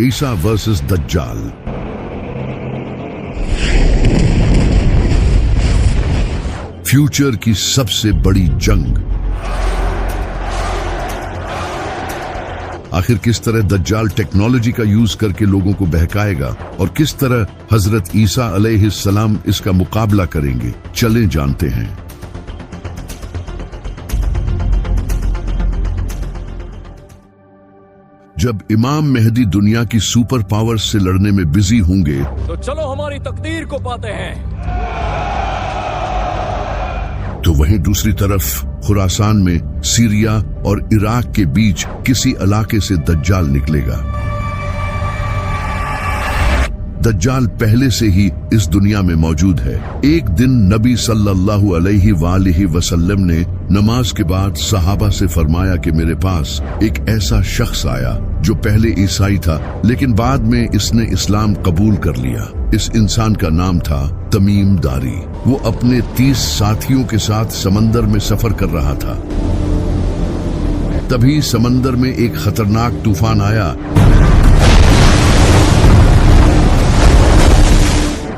ईसा versus दज्जाल। Future की सबसे बड़ी जंग। आखिर किस तरह दज्जाल टेक्नोलॉजी का यूज करके लोगों को बहकाएगा और किस तरह हजरत ईसा अलैहिस्सलाम इसका मुकाबला करेंगे, चलें जानते हैं। जब इमाम मेहदी दुनिया की सुपर पावर्स से लड़ने में बिजी होंगे तो चलो हमारी तकदीर को पाते हैं। तो वहीं दूसरी तरफ खुरासान में सीरिया और इराक के बीच किसी इलाके से दज्जाल निकलेगा। दज्जाल पहले से ही इस दुनिया में मौजूद है। एक दिन नबी सल्लल्लाहु अलैहि वसल्लम ने नमाज के बाद सहाबा से फरमाया कि मेरे पास एक ऐसा शख्स आया जो पहले ईसाई था लेकिन बाद में इसने इस्लाम कबूल कर लिया। इस इंसान का नाम था तमीम दारी। वो अपने 30 साथियों के साथ समंदर में सफर कर रहा था। तभी समंदर में एक खतरनाक तूफान आया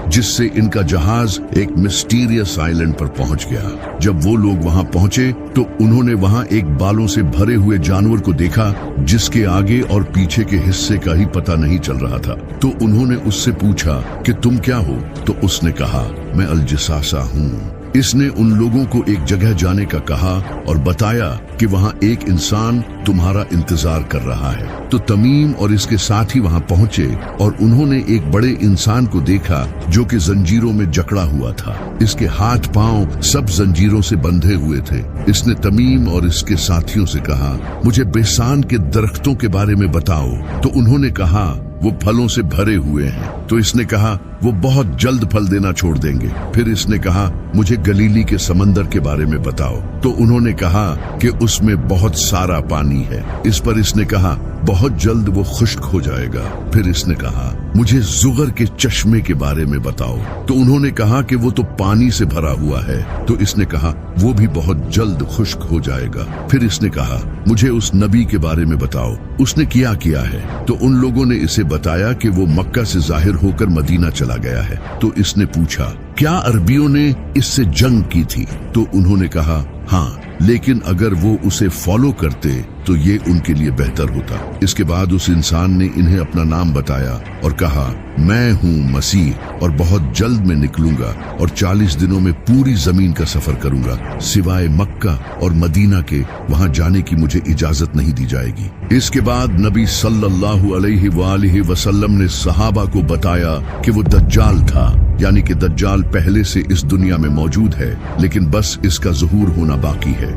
जिससे इनका जहाज एक मिस्टीरियस आइलैंड पर पहुंच गया। जब वो लोग वहां पहुंचे तो उन्होंने वहां एक बालों से भरे हुए जानवर को देखा जिसके आगे और पीछे के हिस्से का ही पता नहीं चल रहा था। तो उन्होंने उससे पूछा कि तुम क्या हो? तो उसने कहा मैं अल-जसासा हूँ। इसने उन लोगों को एक जगह जाने का कहा और बताया कि वहां एक इंसान तुम्हारा इंतजार कर रहा है। तो तमीम और इसके साथी वहां पहुंचे और उन्होंने एक बड़े इंसान को देखा जो कि जंजीरों में जकड़ा हुआ था। इसके हाथ पांव सब जंजीरों से बंधे हुए थे। इसने तमीम और इसके साथियों से कहा मुझे बेसान के दरख्तों के बारे में बताओ। तो उन्होंने कहा वो फलों से भरे हुए हैं। तो इसने कहा वो बहुत जल्द फल देना छोड़ देंगे। फिर इसने कहा मुझे गलीली के समंदर के बारे में बताओ। तो उन्होंने कहा कि उसमें बहुत सारा पानी है। इस पर इसने कहा बहुत जल्द वो खुश्क हो जाएगा। फिर इसने कहा मुझे जुगर के चश्मे के बारे में बताओ। तो उन्होंने कहा कि वो तो पानी से भरा हुआ है। तो इसने कहा वो भी बहुत जल्द खुश्क हो जाएगा। फिर इसने कहा मुझे उस नबी के बारे में बताओ, उसने किया है। तो उन लोगों ने इसे बताया कि वो मक्का से जाहिर होकर मदीना चला गया है। तो इसने पूछा क्या अरबियों ने इससे जंग की थी? तो उन्होंने कहा हाँ, लेकिन अगर वो उसे फॉलो करते तो ये उनके लिए बेहतर होता। इसके बाद उस इंसान ने इन्हें अपना नाम बताया और कहा मैं हूँ मसीह और बहुत जल्द मैं निकलूंगा और 40 दिनों में पूरी जमीन का सफर करूंगा, सिवाय मक्का और मदीना के। वहां जाने की मुझे इजाजत नहीं दी जाएगी। इसके बाद नबी सल्लल्लाहु अलैहि वसल्लम ने सहाबा को बताया कि वो दज्जाल था, यानी कि दज्जाल पहले से इस दुनिया में मौजूद है लेकिन बस इसका ज़ुहूर होना बाकी है।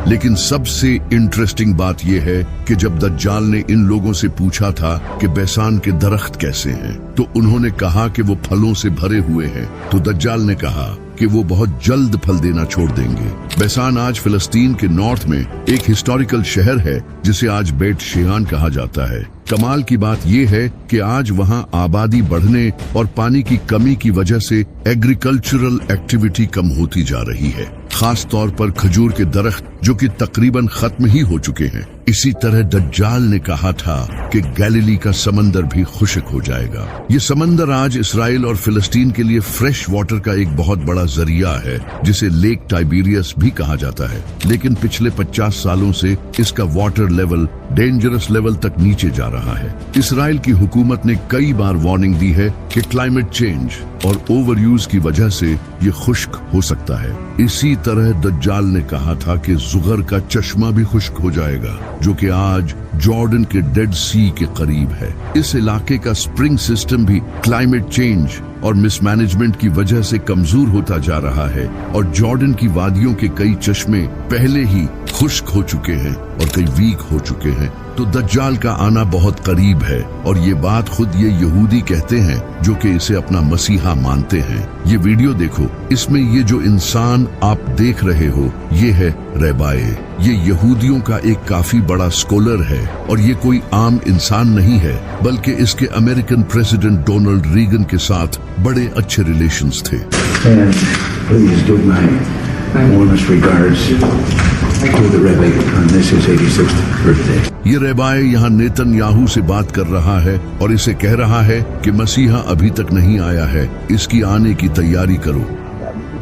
लेकिन सबसे इंटरेस्टिंग बात यह है कि जब दज्जाल ने इन लोगों से पूछा था कि बैसान के दरख्त कैसे हैं, तो उन्होंने कहा कि वो फलों से भरे हुए हैं। तो दज्जाल ने कहा कि वो बहुत जल्द फल देना छोड़ देंगे। बैसान आज फिलिस्तीन के नॉर्थ में एक हिस्टोरिकल शहर है जिसे आज बेट शेआन कहा जाता है। कमाल की बात यह है कि आज वहां आबादी बढ़ने और पानी की कमी की वजह से एग्रीकल्चरल एक्टिविटी कम होती जा रही है, खास तौर पर खजूर के दरख्त जो कि तकरीबन खत्म ही हो चुके हैं। इसी तरह दज्जाल ने कहा था कि गैलीली का समंदर भी खुश्क हो जाएगा। ये समंदर आज इसराइल और फिलिस्तीन के लिए फ्रेश वाटर का एक बहुत बड़ा जरिया है जिसे लेक टाइबेरियस भी कहा जाता है। लेकिन पिछले 50 सालों से इसका वाटर लेवल डेंजरस लेवल तक नीचे जा रहा है। इसराइल की हुकूमत ने कई बार वार्निंग दी है कि क्लाइमेट चेंज और ओवर यूज की वजह से ये खुश्क हो सकता है। इसी तरह दज्जाल ने कहा था कि जुगर का चश्मा भी खुश्क हो जाएगा जो कि आज जॉर्डन के डेड सी के करीब है। इस इलाके का स्प्रिंग सिस्टम भी क्लाइमेट चेंज और मिसमैनेजमेंट की वजह से कमजोर होता जा रहा है और जॉर्डन की वादियों के कई चश्मे पहले ही खुश्क हो चुके हैं और कई वीक हो चुके हैं। तो दज्जाल का आना बहुत करीब है और ये बात खुद ये यहूदी कहते हैं जो कि इसे अपना मसीहा मानते हैं। ये वीडियो देखो, इसमें ये जो इंसान आप देख रहे हो ये है रैबाए। ये यहूदियों का एक काफी बड़ा स्कॉलर है और ये कोई आम इंसान नहीं है बल्कि इसके अमेरिकन प्रेसिडेंट डोनाल्ड रीगन के साथ बड़े अच्छे रिलेशंस थे। And please give my warmest regards to the Rebbe on this his 86th birthday. ये रेबाए यहाँ नेतन्याहू से बात कर रहा है और इसे कह रहा है कि मसीहा अभी तक नहीं आया है, इसकी आने की तैयारी करो।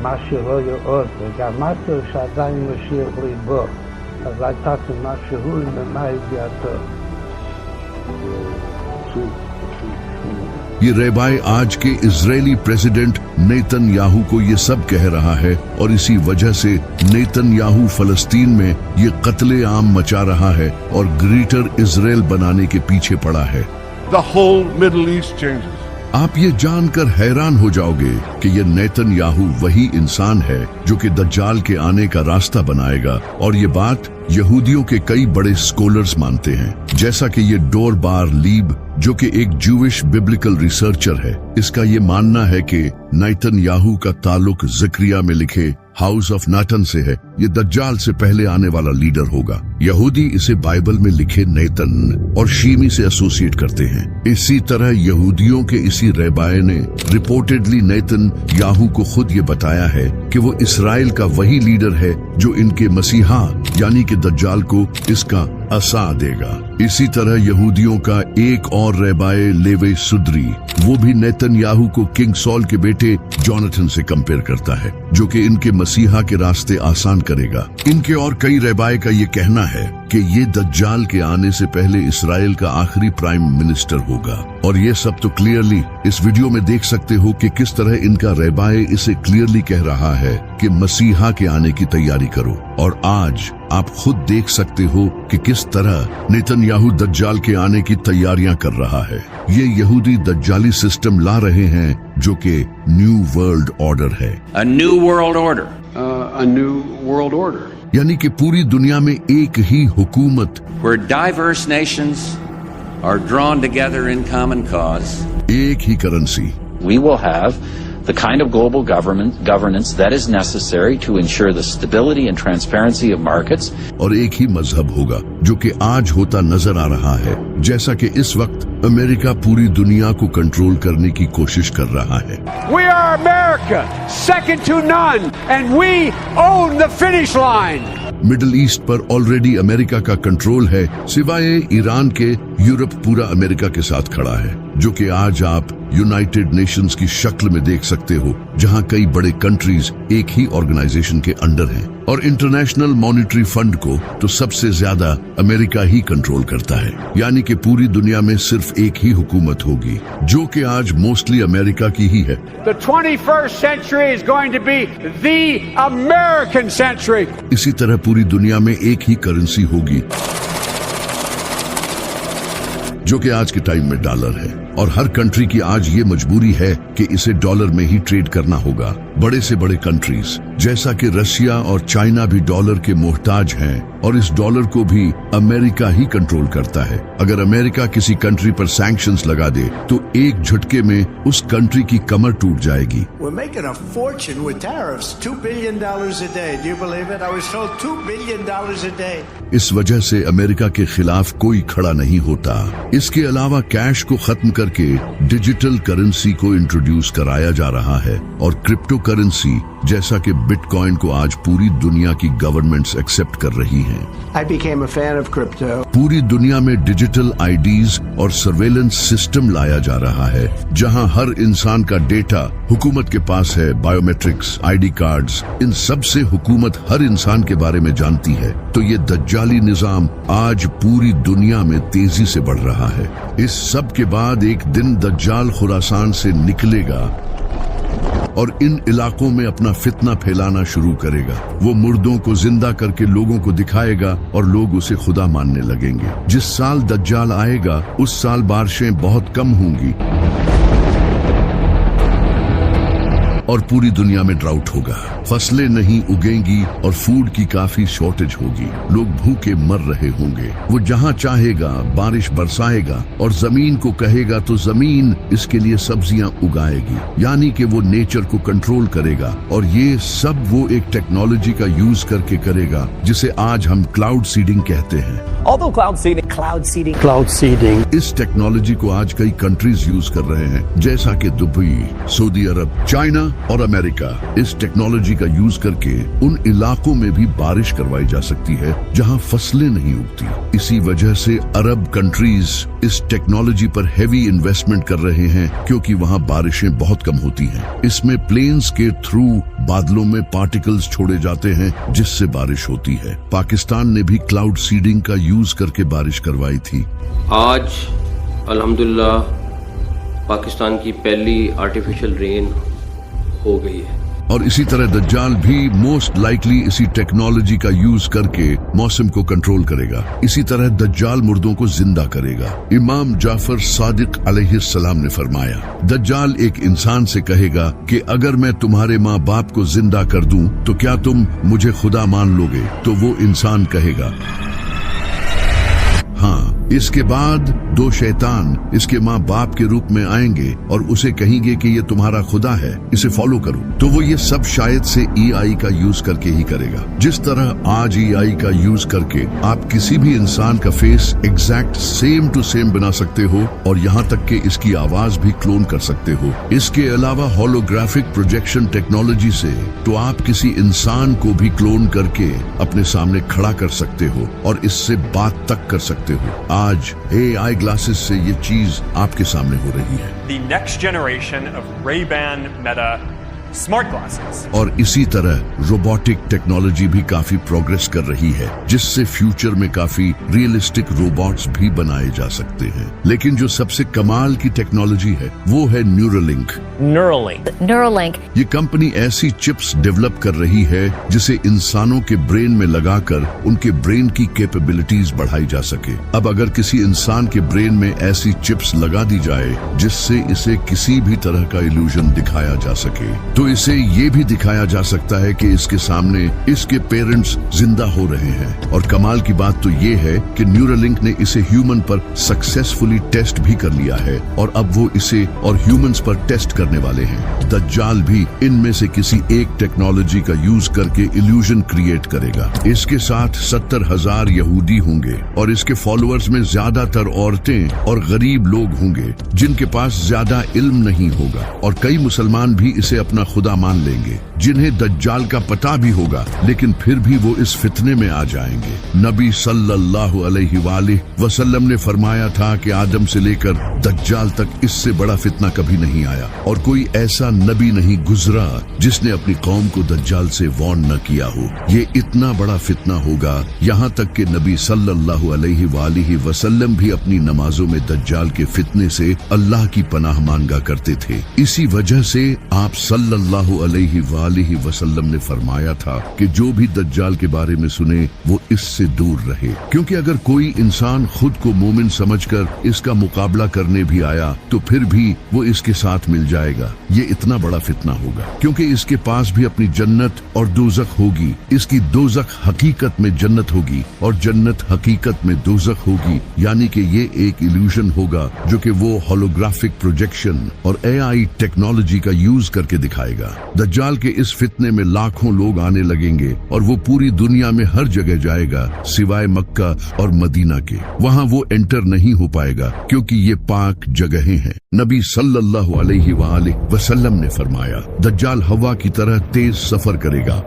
מה שלא יאות, וגם משהו שעדיין משיח ליבו, אז הייתה משהו למה הגיעתו. ये रेबाए आज के इजरायली प्रेसिडेंट नेतन्याहू को ये सब कह रहा है और इसी वजह से नेतन्याहू फलस्तीन में ये कत्ले आम मचा रहा है और ग्रेटर इजराइल बनाने के पीछे पड़ा है। The whole Middle East changes. आप ये जानकर हैरान हो जाओगे कि ये नेतन्याहू वही इंसान है जो कि दज्जाल के आने का रास्ता बनाएगा, और ये बात यहूदियों के कई बड़े स्कॉलर्स मानते हैं, जैसा कि ये डोर बार लीब जो कि एक जूविश बिब्लिकल रिसर्चर है, इसका ये मानना है कि नेतन्याहू का ताल्लुक ज़करिया में लिखे हाउस ऑफ नाटन से है। ये दज्जाल से पहले आने वाला लीडर होगा। यहूदी इसे बाइबल में लिखे नेतन और शीमी से एसोसिएट करते हैं। इसी तरह यहूदियों के इसी रेबाए ने रिपोर्टेडली नेतन याहू को खुद ये बताया है कि वो इसराइल का वही लीडर है जो इनके मसीहा यानी कि दज्जाल को इसका असा देगा। इसी तरह यहूदियों का एक और रेबाए लेवे सुद्री, वो भी नेतन्याहू को किंग सॉल के बेटे जोनाथन से कंपेयर करता है, जो कि इनके मसीहा के रास्ते आसान करेगा। इनके और कई रेबाए का ये कहना है कि ये दज्जाल के आने से पहले इसराइल का आखिरी प्राइम मिनिस्टर होगा। और ये सब तो क्लियरली इस वीडियो में देख सकते हो कि किस तरह इनका रेबाए इसे क्लियरली कह रहा है कि मसीहा के आने की तैयारी करो। और आज आप खुद देख सकते हो कि किस तरह नेतन्याहू दज्जाल के आने की तैयारियां कर रहा है। ये यहूदी दज्जाली सिस्टम ला रहे हैं जो कि न्यू वर्ल्ड ऑर्डर है। A new world order. A new world order. यानी कि पूरी दुनिया में एक ही हुकूमत, Where diverse nations are drawn together in common cause. एक ही currency. We will have the kind of global governance that is necessary to ensure the stability and transparency of markets. और एक ही मजहब होगा जो कि आज होता नजर आ रहा है, जैसा कि इस वक्त अमेरिका पूरी दुनिया को कंट्रोल करने की कोशिश कर रहा है। We are America, second to none, and we own the finish line. Middle east पर ऑलरेडी अमेरिका का कंट्रोल है, सिवाय ईरान के यूरोप पूरा अमेरिका के साथ खड़ा है, जो कि आज आप यूनाइटेड नेशंस की शक्ल में देख सकते हो, जहां कई बड़े कंट्रीज एक ही ऑर्गेनाइजेशन के अंडर हैं। और इंटरनेशनल मॉनेटरी फंड को तो सबसे ज्यादा अमेरिका ही कंट्रोल करता है, यानी कि पूरी दुनिया में सिर्फ एक ही हुकूमत होगी, जो कि आज मोस्टली अमेरिका की ही है। The 21st century is going to be the American century. इसी तरह पूरी दुनिया में एक ही करेंसी होगी, जो कि आज के टाइम में डॉलर है। और हर कंट्री की आज ये मजबूरी है कि इसे डॉलर में ही ट्रेड करना होगा। बड़े से बड़े कंट्रीज जैसा कि रशिया और चाइना भी डॉलर के मोहताज हैं, और इस डॉलर को भी अमेरिका ही कंट्रोल करता है। अगर अमेरिका किसी कंट्री पर सैंक्शंस लगा दे तो एक झटके में उस कंट्री की कमर टूट जाएगी। We're making a fortune with tariffs, $2 billion a day. Do you believe it? I was told $2 billion a day. इस वजह से अमेरिका के खिलाफ कोई खड़ा नहीं होता। इसके अलावा कैश को खत्म करके डिजिटल करेंसी को इंट्रोड्यूस कराया जा रहा है, और क्रिप्टो करेंसी जैसा कि बिटकॉइन को आज पूरी दुनिया की गवर्नमेंट्स एक्सेप्ट कर रही हैं। I became a fan of crypto. पूरी दुनिया में डिजिटल आईडीज और सर्वेलेंस सिस्टम लाया जा रहा है, जहां हर इंसान का डेटा हुकूमत के पास है। बायोमेट्रिक्स, आईडी कार्ड्स, इन सब से हुकूमत हर इंसान के बारे में जानती है। तो ये दज्जाली निजाम आज पूरी दुनिया में तेजी से बढ़ रहा है। इस सब के बाद एक दिन दज्जाल खुरासान से निकलेगा और इन इलाकों में अपना फितना फैलाना शुरू करेगा। वो मुर्दों को जिंदा करके लोगों को दिखाएगा और लोग उसे खुदा मानने लगेंगे। जिस साल दज्जाल आएगा उस साल बारिशें बहुत कम होंगी और पूरी दुनिया में ड्राउट होगा, फसलें नहीं उगेंगी और फूड की काफी शॉर्टेज होगी। लोग भूखे मर रहे होंगे। वो जहां चाहेगा बारिश बरसाएगा और जमीन को कहेगा तो जमीन इसके लिए सब्जियां उगाएगी, यानी कि वो नेचर को कंट्रोल करेगा। और ये सब वो एक टेक्नोलॉजी का यूज करके करेगा जिसे आज हम क्लाउड सीडिंग कहते हैं। Although cloud seeding. इस टेक्नोलॉजी को आज कई कंट्रीज यूज कर रहे हैं, जैसा कि दुबई, सऊदी अरब, चाइना और अमेरिका इस टेक्नोलॉजी का यूज करके उन इलाकों में भी बारिश करवाई जा सकती है जहां फसलें नहीं उगती। इसी वजह से अरब कंट्रीज इस टेक्नोलॉजी पर हेवी इन्वेस्टमेंट कर रहे हैं क्योंकि वहां बारिशें बहुत कम होती हैं। इसमें प्लेन्स के थ्रू बादलों में पार्टिकल्स छोड़े जाते हैं जिससे बारिश होती है। पाकिस्तान ने भी क्लाउड सीडिंग का यूज करके बारिश करवाई थी। आज अल्हम्दुलिल्लाह पाकिस्तान की पहली आर्टिफिशियल रेन हो गई है। और इसी तरह दज्जाल भी मोस्ट लाइकली इसी टेक्नोलॉजी का यूज करके मौसम को कंट्रोल करेगा। इसी तरह दज्जाल मुर्दों को जिंदा करेगा। इमाम जाफर सादिक अलैहिस्सलाम ने फरमाया, दज्जाल एक इंसान से कहेगा कि अगर मैं तुम्हारे माँ बाप को जिंदा कर दूं तो क्या तुम मुझे खुदा मान लोगे? तो वो इंसान कहेगा हाँ। इसके बाद दो शैतान इसके माँ बाप के रूप में आएंगे और उसे कहेंगे कि ये तुम्हारा खुदा है, इसे फॉलो करो। तो वो ये सब शायद से EI का यूज करके ही करेगा। जिस तरह आज EI का यूज करके आप किसी भी इंसान का face exact same to same बना सकते हो और यहाँ तक कि इसकी आवाज भी क्लोन कर सकते हो। इसके अलावा होलोग्राफिक प्रोजेक्शन टेक्नोलॉजी से तो आप किसी इंसान को भी क्लोन करके अपने सामने खड़ा कर सकते हो और इससे बात तक कर सकते हो। आज AI ग्लासेस से ये चीज आपके सामने हो रही है। The next generation of Ray-Ban Meta smart glasses. और इसी तरह रोबोटिक टेक्नोलॉजी भी काफी प्रोग्रेस कर रही है जिससे फ्यूचर में काफी रियलिस्टिक रोबोट्स भी बनाए जा सकते हैं। लेकिन जो सबसे कमाल की टेक्नोलॉजी है वो है न्यूरोलिंक। न्यूरोलिंक ये कंपनी ऐसी चिप्स डेवलप कर रही है जिसे इंसानों के ब्रेन में लगाकर उनके ब्रेन की कैपेबिलिटीज बढ़ाई जा सके। अब अगर किसी इंसान के ब्रेन में ऐसी चिप्स लगा दी जाए जिससे इसे किसी भी तरह का इल्यूजन दिखाया जा सके तो इसे ये भी दिखाया जा सकता है कि इसके सामने इसके पेरेंट्स जिंदा हो रहे हैं। और कमाल की बात तो ये है कि न्यूरोलिंक ने इसे ह्यूमन पर सक्सेसफुली टेस्ट भी कर लिया है और अब वो इसे और ह्यूमंस पर टेस्ट करने वाले हैं। दज्जाल भी इनमें से किसी एक टेक्नोलॉजी का यूज करके इल्यूजन क्रिएट करेगा। इसके साथ 70,000 यहूदी होंगे और इसके फॉलोअर्स में ज्यादातर औरतें और गरीब लोग होंगे जिनके पास ज्यादा इल्म नहीं होगा और कई मुसलमान भी इसे अपना खुदा मान लेंगे जिन्हें दज्जाल का पता भी होगा, लेकिन फिर भी वो इस फितने में आ जाएंगे। नबी सल्लल्लाहु अलैहि वसल्लम ने फरमाया था कि आदम से लेकर दज्जाल तक इससे बड़ा फितना कभी नहीं आया और कोई ऐसा नबी नहीं गुजरा जिसने अपनी कौम को दज्जाल से वार्न न किया हो। ये इतना बड़ा फितना होगा यहाँ तक कि नबी सल्लल्लाहु अलैहि वसल्लम भी अपनी नमाजों में दज्जाल के फितने से अल्लाह की पनाह मांगा करते थे। इसी वजह से आप सल्लल्लाहु अलैहि वसल्लम ने फरमाया था कि जो भी दज्जाल के बारे में सुने वो इससे दूर रहे, क्योंकि अगर कोई इंसान खुद को मोमिन समझकर इसका मुकाबला करने भी आया तो फिर भी वो इसके साथ मिल जाएगा। ये इतना बड़ा फितना होगा क्योंकि इसके पास भी अपनी जन्नत और दोज़ख होगी। इसकी दोज़ख हकीकत में जन्नत होगी और जन्नत हकीकत में दोज़ख होगी, यानी कि ये एक इल्यूजन होगा जो कि वो होलोग्राफिक प्रोजेक्शन और AI टेक्नोलॉजी का यूज करके दिखाएगा। दज्जाल के इस फितने में लाखों लोग आने लगेंगे और वो पूरी दुनिया में हर जगह जाएगा सिवाय मक्का और मदीना के। वहाँ वो एंटर नहीं हो पाएगा क्योंकि ये पाक जगहें हैं। नबी सल्लल्लाहु अलैहि वसल्लम ने फरमाया, दज्जाल हवा की तरह तेज सफर करेगा।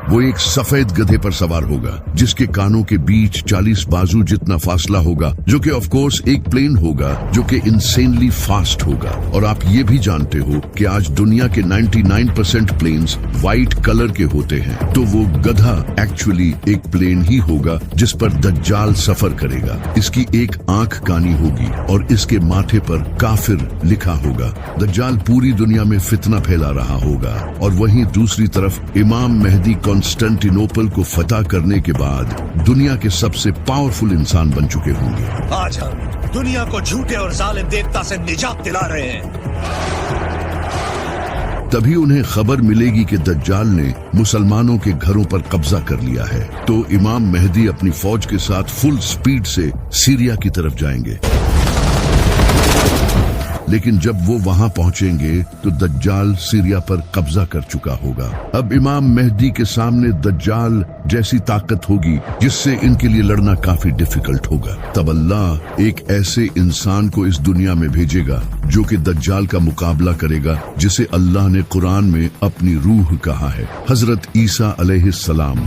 वो एक सफेद गधे पर सवार होगा जिसके कानों के बीच 40 बाजू जितना फासला होगा, जो कि ऑफ कोर्स एक प्लेन होगा जो कि इंसेनली फास्ट होगा। और आप ये भी जानते हो कि आज दुनिया के 99% प्लेन्स व्हाइट कलर के होते हैं, तो वो गधा एक्चुअली एक प्लेन ही होगा जिस पर दज्जाल सफर करेगा। इसकी एक आंख कानी होगी और इसके माथे पर काफिर लिखा होगा। दज्जाल पूरी दुनिया में फितना फैला रहा होगा और वहीं दूसरी तरफ इमाम मेहदी कॉन्स्टेंटिनोपल को फतह करने के बाद दुनिया के सबसे पावरफुल इंसान बन चुके होंगे। आज हम दुनिया को झूठे और जालिम देवता से निजात दिला रहे हैं। तभी उन्हें खबर मिलेगी कि दज्जाल ने मुसलमानों के घरों पर कब्जा कर लिया है, तो इमाम मेहदी अपनी फौज के साथ फुल स्पीड से सीरिया की तरफ जाएंगे। लेकिन जब वो वहां पहुंचेंगे तो दज्जाल सीरिया पर कब्जा कर चुका होगा। अब इमाम मेहदी के सामने दज्जाल जैसी ताकत होगी जिससे इनके लिए लड़ना काफी डिफिकल्ट होगा। तब अल्लाह एक ऐसे इंसान को इस दुनिया में भेजेगा जो कि दज्जाल का मुकाबला करेगा, जिसे अल्लाह ने कुरान में अपनी रूह कहा है। हजरत ईसा अलैहिस्सलाम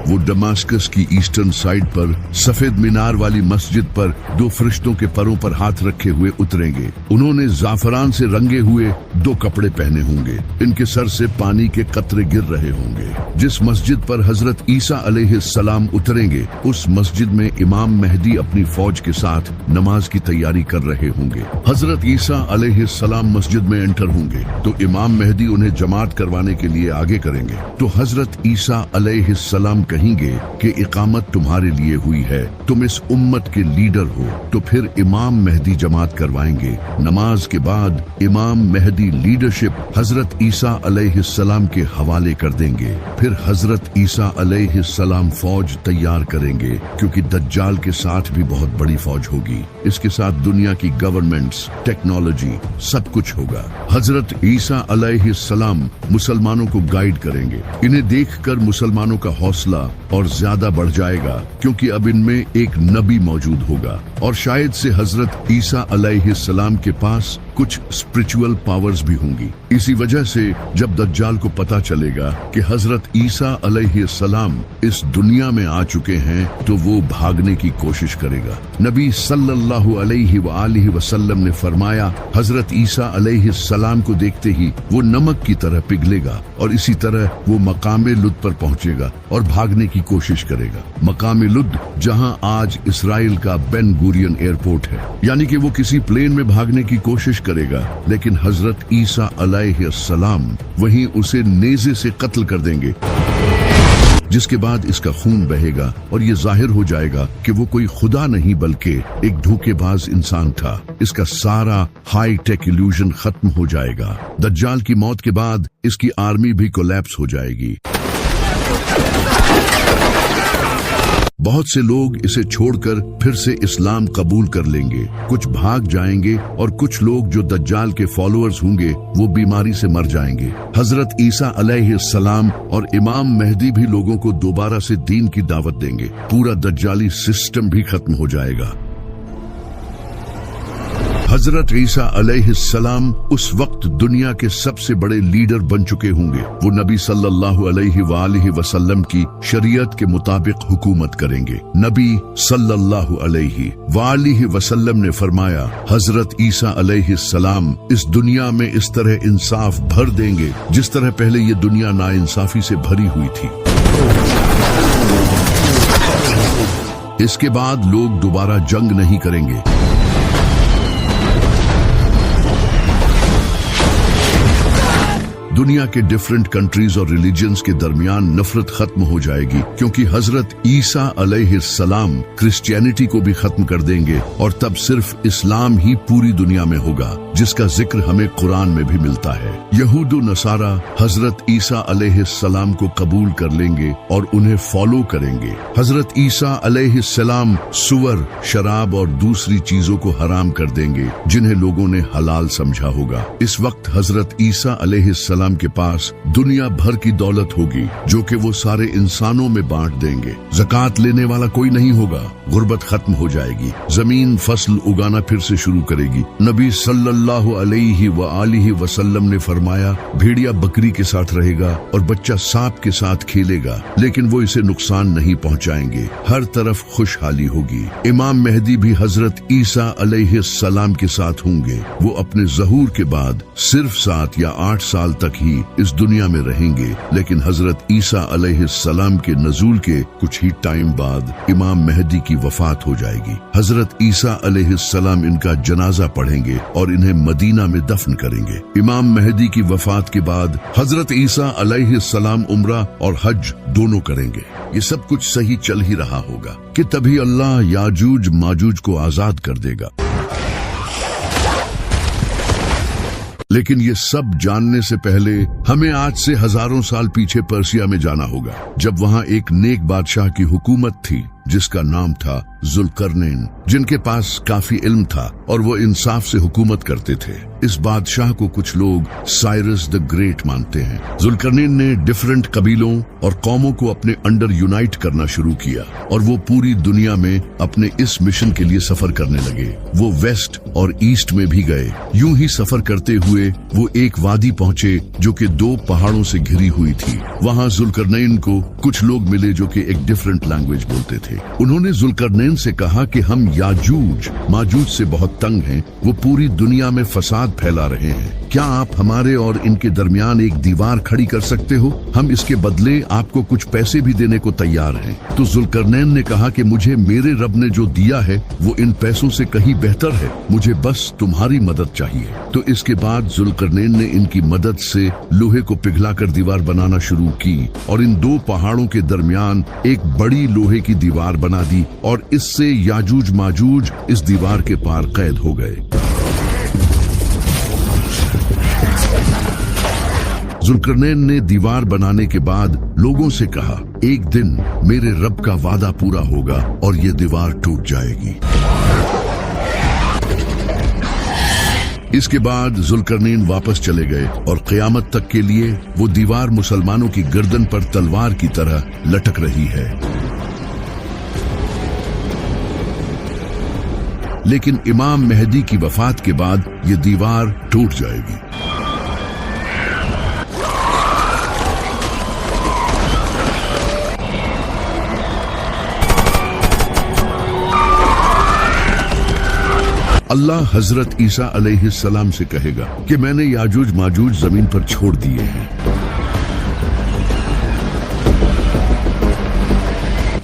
वो दमास्कस की ईस्टर्न साइड पर सफेद मीनार वाली मस्जिद पर 2 फरिश्तों के परों पर हाथ रखे हुए उतरेंगे। उन्होंने जाफरान से रंगे हुए 2 कपड़े पहने होंगे। इनके सर से पानी के कतरे गिर रहे होंगे। जिस मस्जिद पर हजरत ईसा अलैहिस्सलाम उतरेंगे, उस मस्जिद में इमाम मेहदी अपनी फौज के साथ नमाज की तैयारी कर रहे होंगे। हजरत ईसा अलैहिस्सलाम मस्जिद में एंटर होंगे तो इमाम मेहदी उन्हें जमात करवाने के लिए आगे करेंगे। तो हजरत ईसा अलैहिस्सलाम कहेंगे कि इकामत तुम्हारे लिए हुई है, तुम इस उम्मत के लीडर हो। तो फिर इमाम मेहदी जमात करवाएंगे। नमाज के बाद इमाम मेहदी लीडरशिप हजरत ईसा अलैहिस्सलाम के हवाले कर देंगे। फिर हजरत ईसा अलैहिस्सलाम फौज तैयार करेंगे, क्योंकि दज्जाल के साथ भी बहुत बड़ी फौज होगी। इसके साथ दुनिया की गवर्नमेंट्स, टेक्नोलॉजी, सब कुछ होगा। हजरत ईसा अलैहिस्सलाम मुसलमानों को गाइड करेंगे। इन्हें देखकर मुसलमानों का हौसला और ज्यादा बढ़ जाएगा, क्योंकि अब इनमें एक नबी मौजूद होगा और शायद से हजरत ईसा अलैहिस्सलाम के पास कुछ स्पिरिचुअल पावर्स भी होंगी। इसी वजह से जब दज्जाल को पता चलेगा कि हजरत ईसा अलैहिस्सलाम इस दुनिया में आ चुके हैं, तो वो भागने की कोशिश करेगा। नबी सल्लल्लाहु अलैहि वआलिहि वसल्लम ने फरमाया, हजरत ईसा अलैहिस्सलाम को देखते ही वो नमक की तरह पिघलेगा और इसी तरह वो मकामे लुद पर पहुंचेगा और भागने की कोशिश करेगा। मकामे लुद जहां आज इसराइल का बेन गुरियन एयरपोर्ट है, यानी कि वो किसी प्लेन में भागने की कोशिश करेगा, लेकिन हजरत ईसा अलैहिस्सलाम वहीं उसे नेज़े से कत्ल कर देंगे, जिसके बाद इसका खून बहेगा और ये जाहिर हो जाएगा कि वो कोई खुदा नहीं बल्कि एक धोखेबाज इंसान था। इसका सारा हाई टेक इल्यूजन खत्म हो जाएगा। दज्जाल की मौत के बाद इसकी आर्मी भी कोलैप्स हो जाएगी। बहुत से लोग इसे छोड़कर फिर से इस्लाम कबूल कर लेंगे, कुछ भाग जाएंगे और कुछ लोग जो दज्जाल के फॉलोअर्स होंगे वो बीमारी से मर जाएंगे। हजरत ईसा अलैहिस्सलाम और इमाम मेहदी भी लोगों को दोबारा से दीन की दावत देंगे। पूरा दज्जाली सिस्टम भी खत्म हो जाएगा। हजरत ईसा अलैहिस्सलाम उस वक्त दुनिया के सबसे बड़े लीडर बन चुके होंगे। वो नबी सल्लल्लाहु अलैहि वालिहि वसल्लम की शरीयत के मुताबिक हुकूमत करेंगे। नबी सल्लल्लाहु अलैहि वालिहि वसल्लम ने फरमाया, हजरत ईसा अलैहिस्सलाम इस दुनिया में इस तरह इंसाफ भर देंगे जिस तरह पहले ये दुनिया नाइंसाफी से भरी हुई थी। इसके बाद लोग दोबारा जंग नहीं करेंगे। दुनिया के डिफरेंट कंट्रीज और रिलीजन्स के दरमियान नफरत खत्म हो जाएगी, क्योंकि हजरत ईसा अलैहिस्सलाम क्रिश्चियनिटी को भी खत्म कर देंगे और तब सिर्फ इस्लाम ही पूरी दुनिया में होगा, जिसका जिक्र हमें कुरान में भी मिलता है। यहूद व नसारा हजरत ईसा अलैहिस्सलाम को कबूल कर लेंगे और उन्हें फॉलो करेंगे। हजरत ईसा अलैहिस्सलाम सुअर, शराब और दूसरी चीजों को हराम कर देंगे जिन्हें लोगों ने हलाल समझा होगा। इस वक्त हजरत ईसा अलैहिस्सलाम के पास दुनिया भर की दौलत होगी, जो कि वो सारे इंसानों में बांट देंगे। ज़कात लेने वाला कोई नहीं होगा। गुर्बत खत्म हो जाएगी। जमीन फसल उगाना फिर से शुरू करेगी। नबी सल्लल्लाहु अलैहि वआलिहि वसल्लम ने फरमाया, भेड़िया बकरी के साथ रहेगा और बच्चा सांप के साथ खेलेगा, लेकिन वो इसे नुकसान नहीं पहुंचाएंगे। हर तरफ खुशहाली होगी। इमाम मेहदी भी हजरत ईसा अलैहिस्सलाम के साथ होंगे। वो अपने ज़हूर के बाद सिर्फ 7 या 8 साल तक ही इस दुनिया में रहेंगे, लेकिन हजरत ईसा अलैहिस्सलाम के नज़ूल के कुछ ही टाइम बाद इमाम मेहदी की वफात हो जाएगी। हजरत ईसा अलैहिस्सलाम इनका जनाजा पढ़ेंगे और इन्हें मदीना में दफन करेंगे। इमाम मेहदी की वफात के बाद हजरत ईसा अलैहिस्सलाम उम्रा और हज दोनों करेंगे। ये सब कुछ सही चल ही रहा होगा कि तभी अल्लाह याजूज माजूज को आजाद कर देगा। लेकिन ये सब जानने से पहले हमें आज से हजारों साल पीछे पर्सिया में जाना होगा, जब वहाँ एक नेक बादशाह की हुकूमत थी। जिसका नाम था जुल्करनैन, जिनके पास काफी इल्म था और वो इंसाफ से हुकूमत करते थे। इस बादशाह को कुछ लोग साइरस द ग्रेट मानते हैं। जुल्करनैन ने डिफरेंट कबीलों और कौमों को अपने अंडर यूनाइट करना शुरू किया और वो पूरी दुनिया में अपने इस मिशन के लिए सफर करने लगे। वो वेस्ट और ईस्ट में भी गए। यूं ही सफर करते हुए वो एक वादी पहुंचे जो कि 2 पहाड़ों से घिरी हुई थी। वहां जुल्करनैन को कुछ लोग मिले जो कि एक डिफरेंट लैंग्वेज बोलते थे। उन्होंने जुल्करनैन से कहा कि हम याजूज माजूज से बहुत तंग हैं, वो पूरी दुनिया में फसाद फैला रहे हैं। क्या आप हमारे और इनके दरमियान एक दीवार खड़ी कर सकते हो? हम इसके बदले आपको कुछ पैसे भी देने को तैयार हैं। तो जुल्करनैन ने कहा कि मुझे मेरे रब ने जो दिया है वो इन पैसों से कहीं बेहतर है, मुझे बस तुम्हारी मदद चाहिए। तो इसके बाद जुल्करनैन ने इनकी मदद से लोहे को पिघलाकर दीवार बनाना शुरू की और इन 2 पहाड़ों के दरमियान एक बड़ी लोहे की दीवार बना दी और इससे याजूज माजूज इस दीवार के पार कैद हो गए। जुल्करनैन ने दीवार बनाने के बाद लोगों से कहा, एक दिन मेरे रब का वादा पूरा होगा और ये दीवार टूट जाएगी। इसके बाद जुल्करनैन वापस चले गए और क़यामत तक के लिए वो दीवार मुसलमानों की गर्दन पर तलवार की तरह लटक रही है। लेकिन इमाम मेहदी की वफात के बाद ये दीवार टूट जाएगी। अल्लाह हजरत ईसा अलैहिस्सलाम से कहेगा कि मैंने याजूज माजूज जमीन पर छोड़ दिए हैं,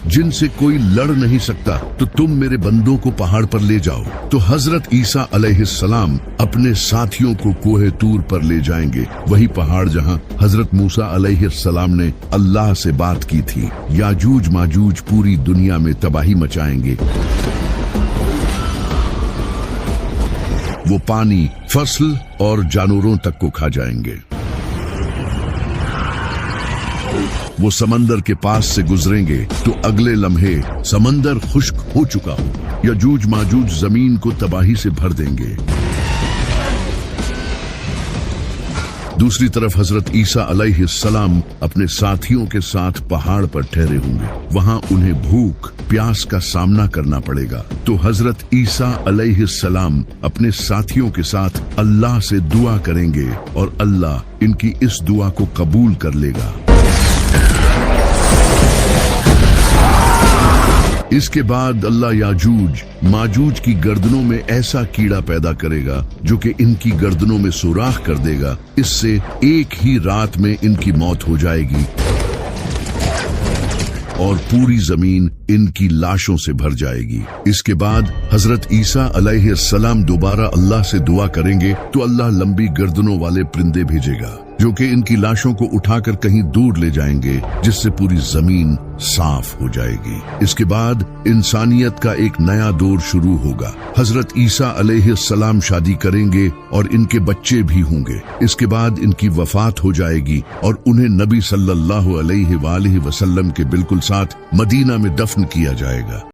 जिनसे कोई लड़ नहीं सकता, तो तुम मेरे बंदों को पहाड़ पर ले जाओ। तो हजरत ईसा अलैहिस्सलाम अपने साथियों को कोहे तूर पर ले जाएंगे, वही पहाड़ जहां हजरत मूसा अलैहिस्सलाम ने अल्लाह से बात की थी। याजूज माजूज पूरी दुनिया में तबाही मचाएंगे। वो पानी, फसल और जानवरों तक को खा जाएंगे। वो समंदर के पास से गुजरेंगे तो अगले लम्हे समंदर खुश्क हो चुका हो। याजूज माजूज जमीन को तबाही से भर देंगे। दूसरी तरफ हजरत ईसा अलैहिस्सलाम अपने साथियों के साथ पहाड़ पर ठहरे होंगे। वहां उन्हें भूख प्यास का सामना करना पड़ेगा। तो हजरत ईसा अलैहिस्सलाम अपने साथियों के साथ अल्लाह से दुआ करेंगे और अल्लाह इनकी इस दुआ को कबूल कर लेगा। इसके बाद अल्लाह याजूज माजूज की गर्दनों में ऐसा कीड़ा पैदा करेगा जो कि इनकी गर्दनों में सुराख कर देगा। इससे एक ही रात में इनकी मौत हो जाएगी और पूरी जमीन इनकी लाशों से भर जाएगी। इसके बाद हजरत ईसा अलैहिस्सलाम दोबारा अल्लाह से दुआ करेंगे तो अल्लाह लंबी गर्दनों वाले परिंदे भेजेगा जो कि इनकी लाशों को उठाकर कहीं दूर ले जाएंगे, जिससे पूरी जमीन साफ हो जाएगी। इसके बाद इंसानियत का एक नया दौर शुरू होगा। हजरत ईसा अलैहिस्सलाम शादी करेंगे और इनके बच्चे भी होंगे। इसके बाद इनकी वफात हो जाएगी और उन्हें नबी सल्लल्लाहु अलैहि वसल्लम के बिल्कुल साथ मदीना में दफन किया जाएगा।